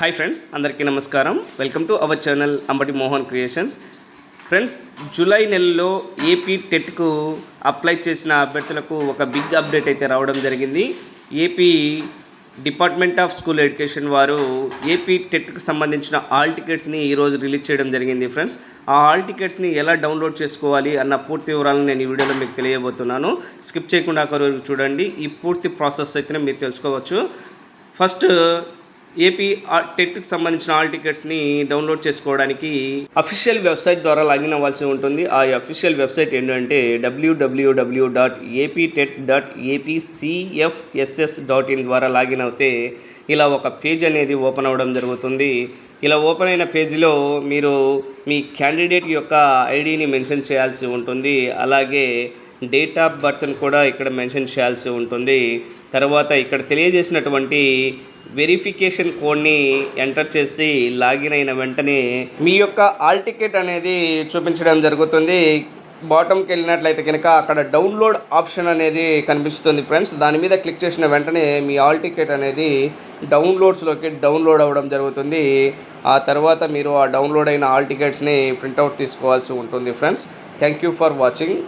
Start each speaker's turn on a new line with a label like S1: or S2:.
S1: Hi friends, అందరికీ నమస్కారం. Welcome to our channel Ambati Mohan creations. Friends, July నెలలో ఏపీ టెట్కు అప్లై చేసిన అభ్యర్థులకు ఒక బిగ్ అప్డేట్ అయితే రావడం జరిగింది. AP department of school education వారు ఏపీ టెట్కు సంబంధించిన హాల్ టికెట్స్ని ఈరోజు రిలీజ్ చేయడం జరిగింది. ఫ్రెండ్స్, ఆ హాల్ టికెట్స్ని ఎలా డౌన్లోడ్ చేసుకోవాలి అన్న పూర్తి వివరాలను నేను ఈ వీడియోలో మీకు తెలియబోతున్నాను. స్కిప్ చేయకుండా ఒకరు చూడండి. ఈ పూర్తి ప్రాసెస్ అయితే మీరు తెలుసుకోవచ్చు. ఫస్ట్, ఏపీ టెట్కి సంబంధించిన హాల్ టికెట్స్ని డౌన్లోడ్ చేసుకోవడానికి అఫీషియల్ వెబ్సైట్ ద్వారా లాగిన్ అవ్వాల్సి ఉంటుంది. ఆ అఫీషియల్ వెబ్సైట్ ఏంటంటే www.ap.tet.apcfss.in ద్వారా లాగిన్ అవుతే ఇలా ఒక పేజ్ అనేది ఓపెన్ అవ్వడం జరుగుతుంది. ఇలా ఓపెన్ అయిన పేజీలో మీరు మీ క్యాండిడేట్ యొక్క ఐడిని మెన్షన్ చేయాల్సి ఉంటుంది. అలాగే డేట్ ఆఫ్ బర్త్ని కూడా ఇక్కడ మెన్షన్ చేయాల్సి ఉంటుంది. తర్వాత ఇక్కడ తెలియజేసినటువంటి వెరిఫికేషన్ కోడ్ని ఎంటర్ చేసి లాగిన్ అయిన వెంటనే మీ యొక్క హాల్ టికెట్ అనేది చూపించడం జరుగుతుంది. బాటంకి వెళ్ళినట్లయితే కనుక అక్కడ డౌన్లోడ్ ఆప్షన్ అనేది కనిపిస్తుంది. ఫ్రెండ్స్, దాని మీద క్లిక్ చేసిన వెంటనే మీ హాల్ టికెట్ అనేది డౌన్లోడ్స్లోకి డౌన్లోడ్ అవ్వడం జరుగుతుంది. ఆ తర్వాత మీరు ఆ డౌన్లోడ్ అయిన హాల్ టికెట్స్ని ప్రింట్అవుట్ తీసుకోవాల్సి ఉంటుంది. Friends, thank you for watching.